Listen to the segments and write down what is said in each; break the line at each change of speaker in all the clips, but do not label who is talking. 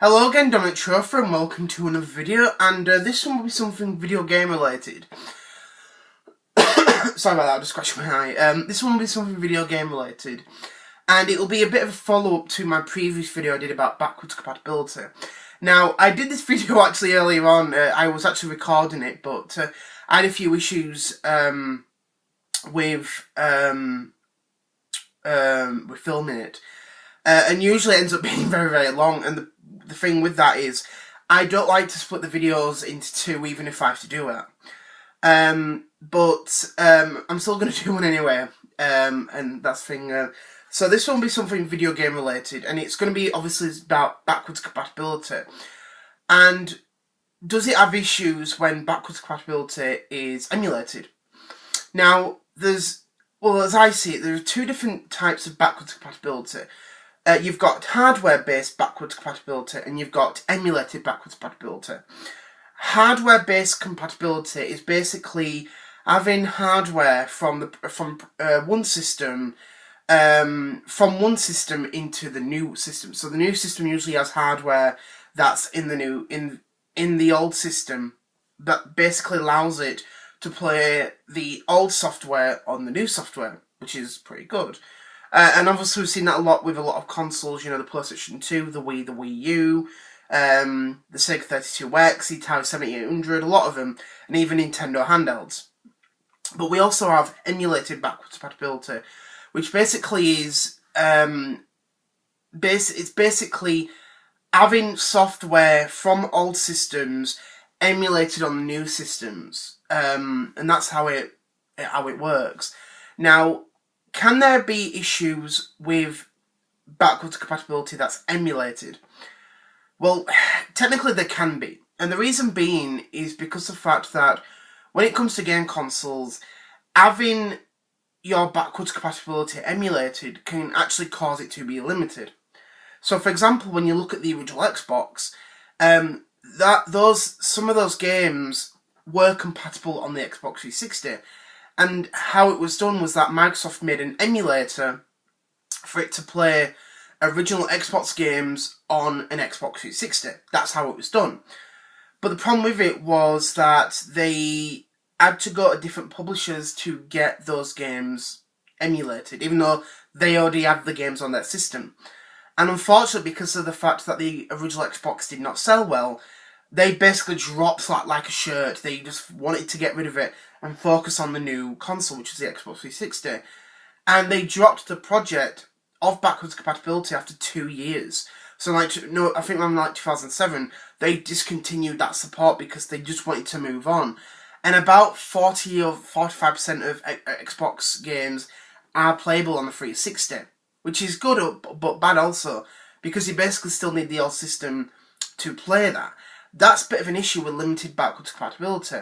Hello again, Dominic Trofer, and welcome to another video, and this one will be something video game related. Sorry about that, I just scratched my eye. This one will be something video game related, and it will be a bit of a follow-up to my previous video I did about backwards compatibility. Now, I did this video actually earlier on, I was actually recording it, but I had a few issues with filming it. And usually it ends up being very, very long, and the thing with that is, I don't like to split the videos into two, even if I have to do it. But I'm still going to do one anyway, and that's the thing. So this one will be something video game related, and it's going to be obviously about backwards compatibility. And does it have issues when backwards compatibility is emulated? Now, as I see it, there are two different types of backwards compatibility. You've got hardware-based backwards compatibility and you've got emulated backwards compatibility. Hardware-based compatibility is basically having hardware from one system into the new system. So the new system usually has hardware that's in the old system that basically allows it to play the old software on the new software, which is pretty good. And obviously we've seen that a lot with a lot of consoles, you know, the PlayStation 2, the Wii, the Wii U, the Sega 32X, the Atari 7800, a lot of them, and even Nintendo handhelds. But we also have emulated backwards compatibility, which basically is, it's basically having software from old systems emulated on the new systems, and that's how it works. Now, can there be issues with backwards compatibility that's emulated? Well, technically there can be. And the reason being is because of the fact that when it comes to game consoles, having your backwards compatibility emulated can actually cause it to be limited. So for example, when you look at the original Xbox, some of those games were compatible on the Xbox 360. And how it was done was that Microsoft made an emulator for it to play original Xbox games on an Xbox 360. That's how it was done. But the problem with it was that they had to go to different publishers to get those games emulated, even though they already had the games on their system. And unfortunately, because of the fact that the original Xbox did not sell well, they basically dropped like a shirt. They just wanted to get rid of it and focus on the new console, which is the Xbox 360. And they dropped the project of backwards compatibility after 2 years. So I think around 2007, they discontinued that support because they just wanted to move on. And about 40 or 45% of Xbox games are playable on the 360, which is good but bad also, because you basically still need the old system to play that. That's a bit of an issue with limited backwards compatibility.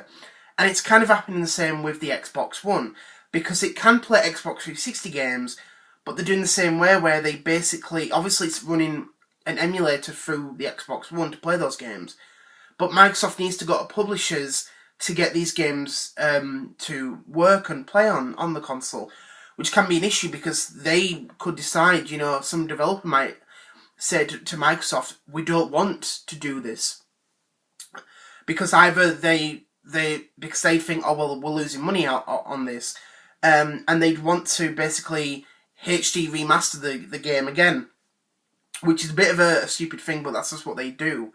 And it's kind of happening the same with the Xbox One, because it can play Xbox 360 games, but they're doing the same way, where they basically, obviously it's running an emulator through the Xbox One to play those games, but Microsoft needs to go to publishers to get these games to work and play on the console, which can be an issue because they could decide, you know, some developer might say to Microsoft, we don't want to do this. Because either because they think, oh well, we're losing money out on this, and they'd want to basically HD remaster the game again, which is a bit of a stupid thing, but that's just what they do.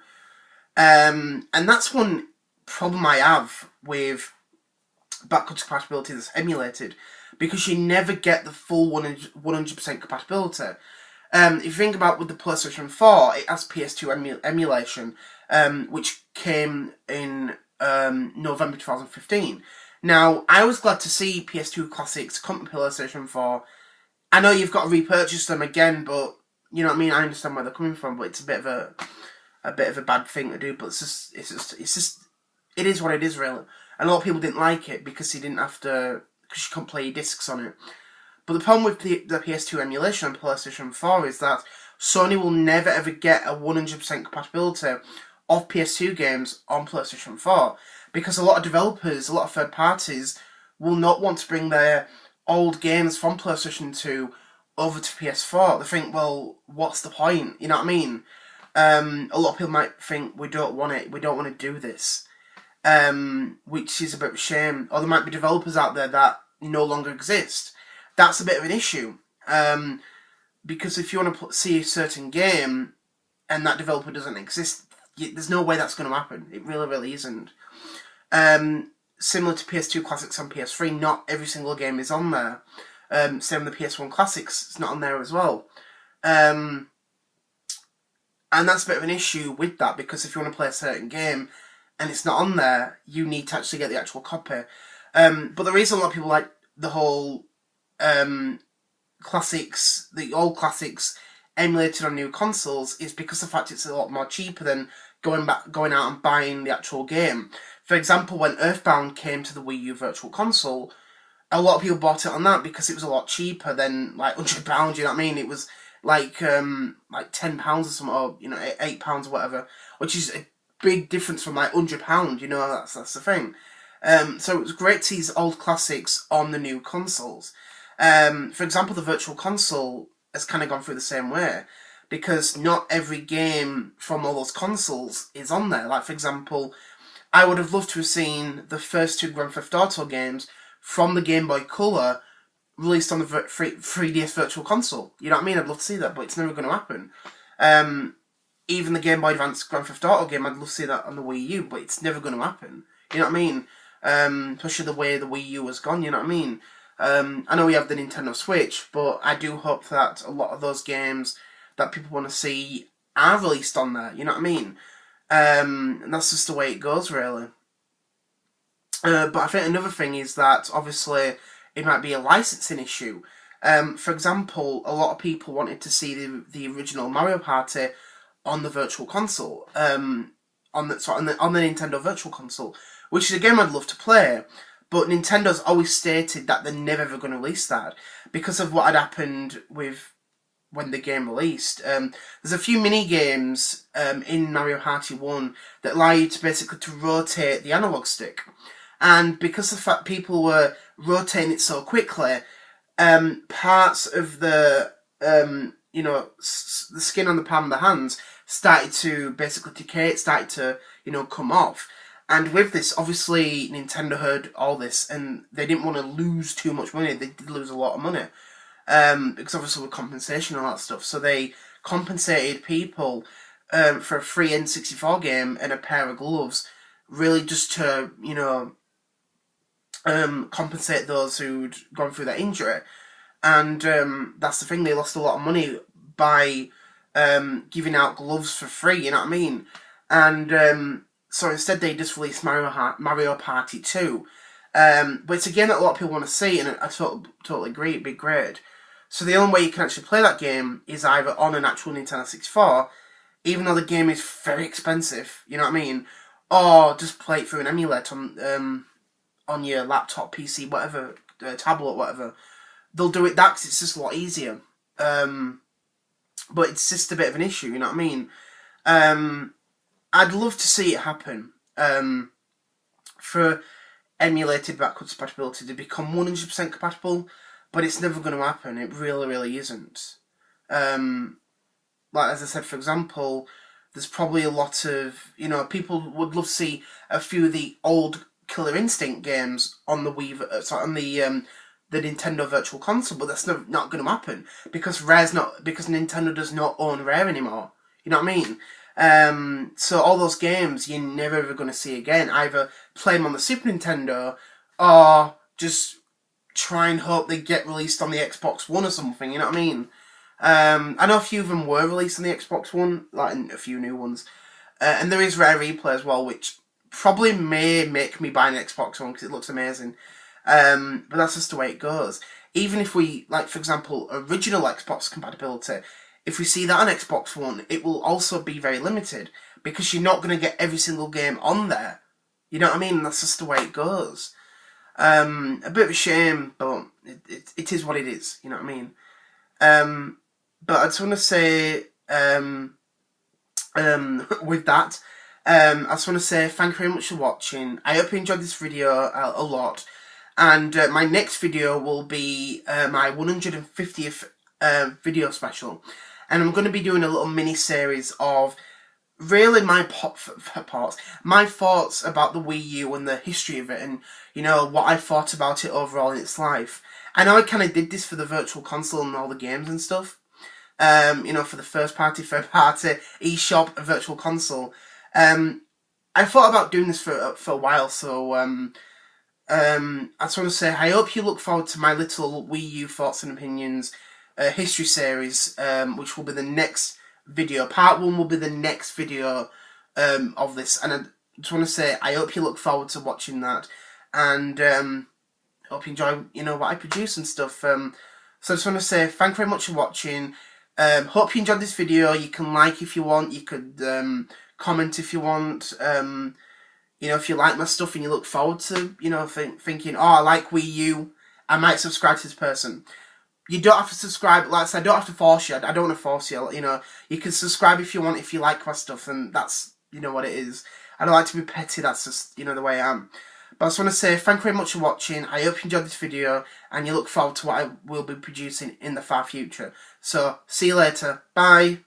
And that's one problem I have with backwards compatibility that's emulated, because you never get the full 100% compatibility. If you think about with the PlayStation 4, it has PS2 emulation, which came in November 2015. Now, I was glad to see PS2 classics come to PlayStation 4. I know you've got to repurchase them again, but you know what I mean. I understand where they're coming from, but it's a bit of a bad thing to do. But it is what it is, really. And a lot of people didn't like it because you couldn't play your discs on it. But the problem with the PS2 emulation on PlayStation 4 is that Sony will never ever get a 100% compatibility of PS2 games on PlayStation 4, because a lot of developers, a lot of third parties, will not want to bring their old games from PlayStation 2 over to PS4. They think, well, what's the point? You know what I mean? A lot of people might think we don't want it, we don't want to do this, which is a bit of a shame. Or there might be developers out there that no longer exist. That's a bit of an issue, because if you want to see a certain game and that developer doesn't exist, there's no way that's going to happen. It really, really isn't. Similar to PS2 Classics on PS3, not every single game is on there. Same with the PS1 Classics, it's not on there as well. And that's a bit of an issue with that, because if you want to play a certain game and it's not on there, you need to actually get the actual copy. But the reason a lot of people like the whole classics, the old classics emulated on new consoles, is because of the fact it's a lot more cheaper than going out and buying the actual game. For example, when Earthbound came to the Wii U Virtual Console, a lot of people bought it on that because it was a lot cheaper than like £100. You know what I mean? It was like £10 or something, or £8 or whatever, which is a big difference from like £100. You know, that's the thing. So it was great to see these old classics on the new consoles. For example, the Virtual Console has kind of gone through the same way, because not every game from all those consoles is on there. Like, for example, I would have loved to have seen the first 2 Grand Theft Auto games from the Game Boy Color released on the 3DS Virtual Console. You know what I mean? I'd love to see that, but it's never going to happen. Even the Game Boy Advance Grand Theft Auto game, I'd love to see that on the Wii U, but it's never going to happen. You know what I mean? Especially the way the Wii U has gone, you know what I mean? I know we have the Nintendo Switch, but I do hope that a lot of those games that people want to see are released on there, you know what I mean? And that's just the way it goes, really. But I think another thing is that, obviously, it might be a licensing issue. For example, a lot of people wanted to see the original Mario Party on the Virtual Console, on the Nintendo Virtual Console, which is a game I'd love to play. But Nintendo's always stated that they're never ever going to release that because of what had happened with when the game released. There's a few mini games in Mario Party 1 that allow you to basically to rotate the analog stick, and because of the fact people were rotating it so quickly, parts of the the skin on the palm of the hands started to basically decay. It started to come off. And with this, obviously, Nintendo heard all this, and they didn't want to lose too much money. They did lose a lot of money, because obviously with compensation and all that stuff. So they compensated people for a free N64 game and a pair of gloves, really just to, compensate those who'd gone through that injury. And that's the thing, they lost a lot of money by giving out gloves for free, you know what I mean? And so instead they just released Mario Party 2. But it's a game that a lot of people want to see, and I totally agree, it'd be great. So the only way you can actually play that game is either on an actual Nintendo 64, even though the game is very expensive, you know what I mean? Or just play it through an emulator on your laptop, PC, whatever, tablet, whatever. They'll do it that because it's just a lot easier. But it's just a bit of an issue, you know what I mean? I'd love to see it happen, for emulated backwards compatibility to become 100% compatible, but it's never going to happen. It really, really isn't. Like, as I said, for example, there's probably a lot of, people would love to see a few of the old Killer Instinct games on the the Nintendo Virtual Console, but that's not going to happen because Nintendo does not own Rare anymore. You know what I mean? So all those games you're never ever going to see again. Either play them on the Super Nintendo, or just try and hope they get released on the Xbox One or something. You know what I mean? I know a few of them were released on the Xbox One, like a few new ones, and there is Rare Replay as well, which probably may make me buy an Xbox One because it looks amazing. But that's just the way it goes. Even if we, like, for example, original Xbox compatibility, if we see that on Xbox One, it will also be very limited because you're not going to get every single game on there. You know what I mean? That's just the way it goes. A bit of a shame, but it is what it is. You know what I mean? But I just want to say, with that, I just want to say thank you very much for watching. I hope you enjoyed this video a lot. And my next video will be my 150th video special. and I'm going to be doing a little mini series of really my my thoughts about the Wii U and the history of it, and you know what I thought about it overall in its life. I know I kind of did this for the Virtual Console and all the games and stuff. You know, for the first party, third party, eShop, Virtual Console. I thought about doing this for a while, so I just want to say I hope you look forward to my little Wii U thoughts and opinions history series, which will be the next video. Part 1 will be the next video of this, and I just want to say I hope you look forward to watching that, and hope you enjoy, you know, what I produce and stuff. So I just want to say thank you very much for watching. Hope you enjoyed this video. You can like if you want. You could comment if you want. You know, if you like my stuff and you look forward to, you know, thinking, oh, I like Wii U, I might subscribe to this person. You don't have to subscribe. Like I said, I don't have to force you. I don't want to force you. You know, you can subscribe if you want, if you like my stuff, and that's, you know, what it is. I don't like to be petty. That's just, you know, the way I am. But I just want to say thank you very much for watching. I hope you enjoyed this video, and you look forward to what I will be producing in the far future. So, see you later. Bye.